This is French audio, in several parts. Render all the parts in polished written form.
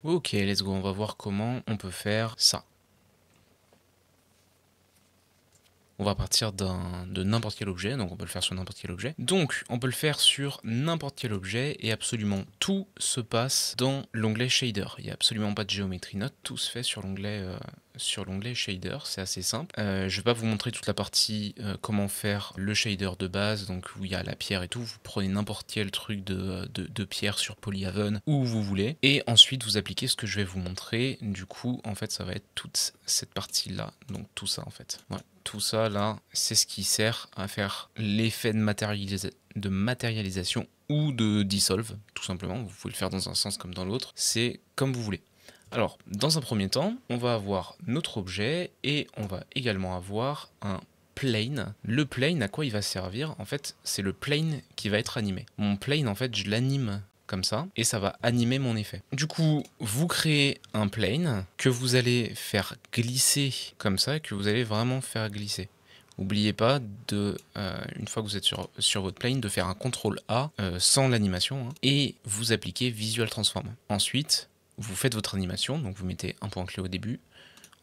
Ok, let's go, on va voir comment on peut faire ça. On va partir de n'importe quel objet, donc on peut le faire sur n'importe quel objet. Donc on peut le faire sur n'importe quel objet et absolument tout se passe dans l'onglet Shader. Il n'y a absolument pas de Geometry Note, tout se fait sur l'onglet Shader, c'est assez simple. Je ne vais pas vous montrer toute la partie comment faire le shader de base, donc où il y a la pierre et tout. Vous prenez n'importe quel truc de pierre sur Polyhaven, où vous voulez, et ensuite vous appliquez ce que je vais vous montrer. Du coup, en fait, ça va être toute cette partie-là, donc tout ça en fait. Voilà. Tout ça là, c'est ce qui sert à faire l'effet de matérialisation ou de dissolve, tout simplement. Vous pouvez le faire dans un sens comme dans l'autre, c'est comme vous voulez. Alors, dans un premier temps, on va avoir notre objet et on va également avoir un plane. Le plane, à quoi il va servir? En fait, c'est le plane qui va être animé. Mon plane, en fait, je l'anime comme ça, et ça va animer mon effet. Du coup, vous créez un plane que vous allez faire glisser comme ça, que vous allez vraiment faire glisser. N'oubliez pas de, une fois que vous êtes sur votre plane, de faire un CTRL A sans l'animation, hein, et vous appliquez Visual Transform. Ensuite, vous faites votre animation, donc vous mettez un point clé au début,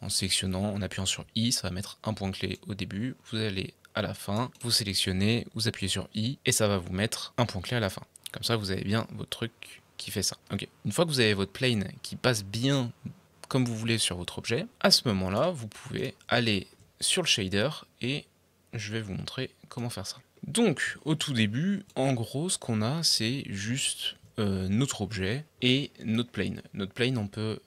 en sélectionnant, en appuyant sur I, ça va mettre un point clé au début, vous allez à la fin, vous sélectionnez, vous appuyez sur I, et ça va vous mettre un point clé à la fin. Comme ça, vous avez bien votre truc qui fait ça. Ok. Une fois que vous avez votre plane qui passe bien comme vous voulez sur votre objet, à ce moment-là, vous pouvez aller sur le shader et je vais vous montrer comment faire ça. Donc, au tout début, en gros, ce qu'on a, c'est juste notre objet et notre plane. Notre plane, on peut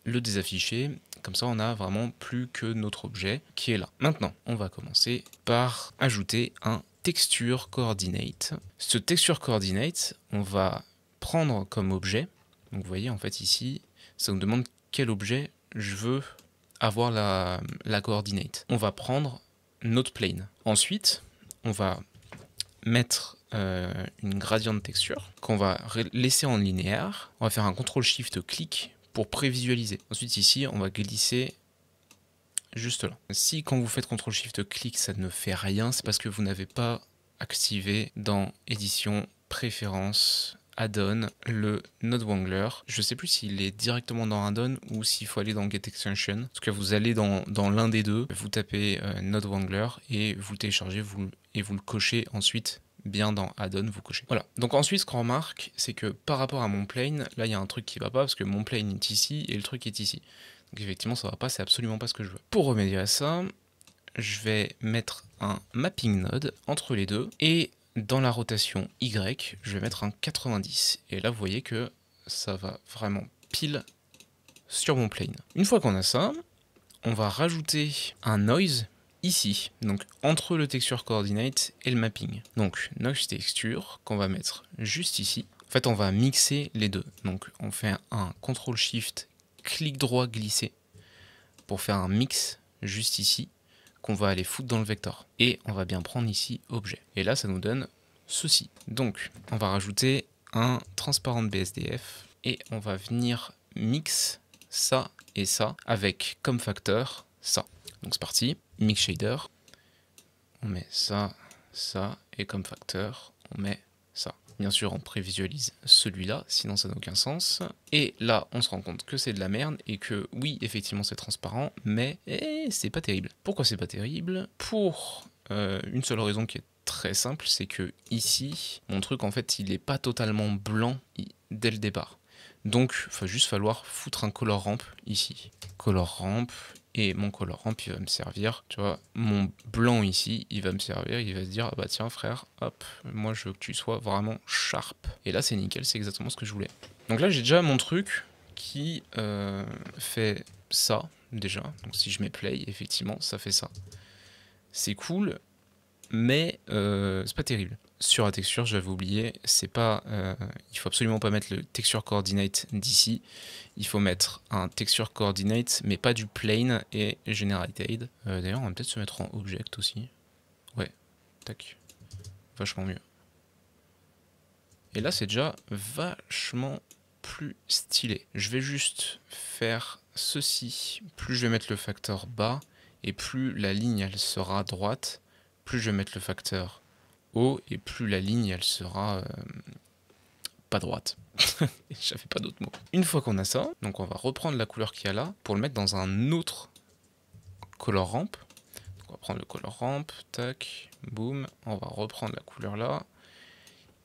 le désafficher. Comme ça, on a vraiment plus que notre objet qui est là. Maintenant, on va commencer par ajouter un texture coordinate. Ce texture coordinate, on va prendre comme objet. Donc vous voyez, en fait, ici, ça nous demande quel objet je veux avoir la coordinate. On va prendre notre plane. Ensuite, on va mettre une gradient texture qu'on va laisser en linéaire. On va faire un CTRL-SHIFT-clic pour prévisualiser. Ensuite, ici, on va glisser juste là. Si quand vous faites CTRL-SHIFT-clic, ça ne fait rien, c'est parce que vous n'avez pas activé dans Édition, Préférences, Add-on, le Node Wrangler. Je ne sais plus s'il est directement dans Add-on ou s'il faut aller dans Get Extension. En tout cas, vous allez dans l'un des deux, vous tapez Node Wrangler et vous le téléchargez et vous le cochez ensuite bien dans Add-on, vous cochez. Voilà. Donc ensuite, ce qu'on remarque, c'est que par rapport à mon plane, là, il y a un truc qui va pas parce que mon plane est ici et le truc est ici. Donc effectivement, ça va pas, c'est absolument pas ce que je veux. Pour remédier à ça, je vais mettre un mapping node entre les deux et dans la rotation Y, je vais mettre un 90. Et là, vous voyez que ça va vraiment pile sur mon plane. Une fois qu'on a ça, on va rajouter un noise ici, donc entre le texture coordinate et le mapping. Donc noise texture qu'on va mettre juste ici. En fait, on va mixer les deux. Donc on fait un CTRL SHIFT, clic droit glisser pour faire un mix juste ici qu'on va aller foutre dans le vecteur. Et on va bien prendre ici objet. Et là, ça nous donne ceci. Donc, on va rajouter un transparent BSDF et on va venir mix ça et ça avec comme facteur ça. Donc c'est parti, mix shader, on met ça, ça et comme facteur, on met ça. Bien sûr, on prévisualise celui-là, sinon ça n'a aucun sens. Et là, on se rend compte que c'est de la merde et que oui, effectivement, c'est transparent, mais c'est pas terrible. Pourquoi c'est pas terrible? Pour une seule raison qui est très simple, c'est que ici, mon truc, en fait, il n'est pas totalement blanc dès le départ. Donc, il va juste falloir foutre un color ramp ici. Color ramp, et mon color ramp, il va me servir, tu vois, mon blanc ici, il va me servir, il va se dire, ah bah tiens frère, hop, moi je veux que tu sois vraiment sharp. Et là c'est nickel, c'est exactement ce que je voulais. Donc là j'ai déjà mon truc qui fait ça, déjà. Donc si je mets play, effectivement, ça fait ça. C'est cool, mais c'est pas terrible. Sur la texture, j'avais oublié, c'est pas, il faut absolument pas mettre le texture coordinate d'ici. Il faut mettre un texture coordinate, mais pas du plane et generated. D'ailleurs, on va peut-être se mettre en object aussi. Ouais, tac, vachement mieux. Et là, c'est déjà vachement plus stylé. Je vais juste faire ceci. Plus je vais mettre le facteur bas, et plus la ligne elle sera droite, plus je vais mettre le facteur haut, et plus la ligne elle sera pas droite. J'avais pas d'autres mots. Une fois qu'on a ça, donc on va reprendre la couleur qu'il y a là pour le mettre dans un autre color ramp. Donc on va prendre le color ramp, tac, boum, on va reprendre la couleur là.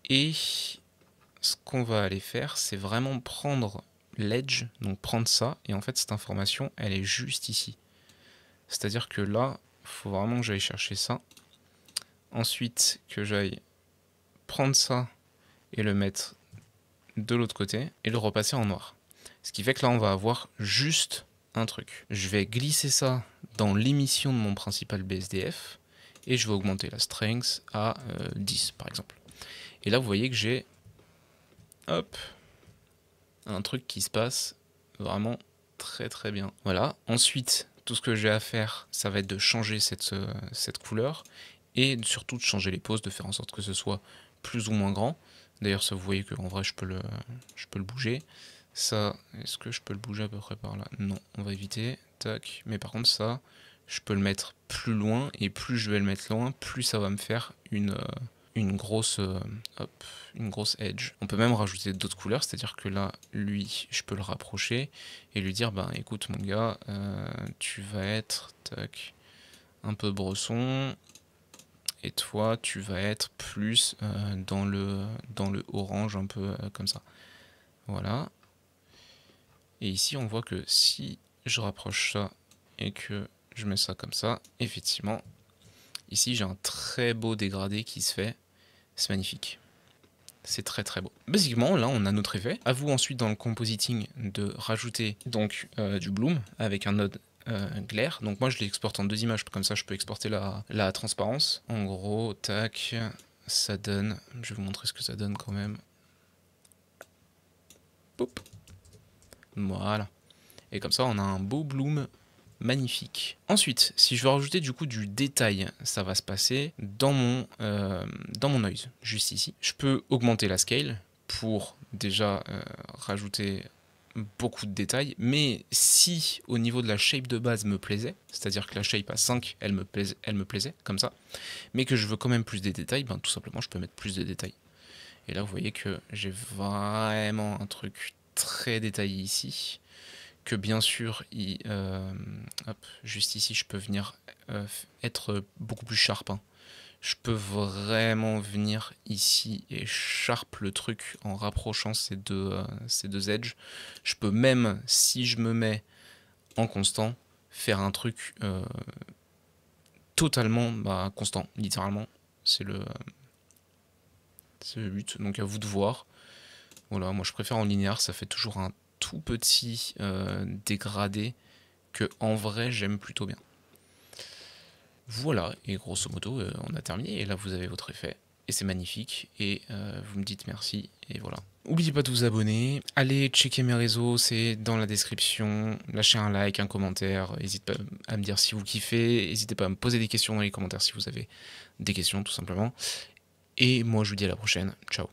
Et ce qu'on va aller faire, c'est vraiment prendre l'edge, donc prendre ça, et en fait cette information, elle est juste ici. C'est-à-dire que là, il faut vraiment que j'aille chercher ça. Ensuite, que j'aille prendre ça et le mettre de l'autre côté et le repasser en noir. Ce qui fait que là, on va avoir juste un truc. Je vais glisser ça dans l'émission de mon principal BSDF et je vais augmenter la strength à 10 par exemple. Et là, vous voyez que j'ai hop, un truc qui se passe vraiment très très bien. Voilà. Ensuite, tout ce que j'ai à faire, ça va être de changer cette couleur et surtout de changer les poses, de faire en sorte que ce soit plus ou moins grand. D'ailleurs, ça, vous voyez qu'en vrai, je peux le bouger. Ça, est-ce que je peux le bouger à peu près par là? Non, on va éviter. Tac. Mais par contre, ça, je peux le mettre plus loin. Et plus je vais le mettre loin, plus ça va me faire une grosse edge. On peut même rajouter d'autres couleurs, c'est-à-dire que là, lui, je peux le rapprocher et lui dire, ben écoute mon gars, tu vas être tac, un peu bresson, et toi, tu vas être plus dans le orange, un peu comme ça. Voilà. Et ici, on voit que si je rapproche ça et que je mets ça comme ça, effectivement, ici, j'ai un très beau dégradé qui se fait. C'est magnifique. C'est très très beau. Basiquement, là, on a notre effet. À vous ensuite, dans le compositing, de rajouter donc du bloom avec un node glare. Donc moi, je l'exporte en 2 images. Comme ça, je peux exporter la transparence. En gros, tac, ça donne... Je vais vous montrer ce que ça donne quand même. Poup. Voilà. Et comme ça, on a un beau bloom magnifique. Ensuite, si je veux rajouter du coup du détail, ça va se passer dans mon noise, juste ici. Je peux augmenter la scale pour déjà rajouter beaucoup de détails, mais si au niveau de la shape de base me plaisait, c'est-à-dire que la shape à 5, elle me plaisait, comme ça, mais que je veux quand même plus de détails, ben tout simplement je peux mettre plus de détails. Et là vous voyez que j'ai vraiment un truc très détaillé ici, que bien sûr, hop, juste ici, je peux venir être beaucoup plus sharp. Hein. Je peux vraiment venir ici et sharp le truc en rapprochant ces deux edges. Je peux même, si je me mets en constant, faire un truc totalement constant, littéralement. C'est le but, donc à vous de voir. Voilà, moi je préfère en linéaire, ça fait toujours un tout petit dégradé que en vrai j'aime plutôt bien. Voilà, et grosso modo on a terminé, et là vous avez votre effet, et c'est magnifique, et vous me dites merci, et voilà. N'oubliez pas de vous abonner, allez checker mes réseaux, c'est dans la description, lâchez un like, un commentaire, n'hésitez pas à me dire si vous kiffez, n'hésitez pas à me poser des questions dans les commentaires si vous avez des questions tout simplement, et moi je vous dis à la prochaine, ciao.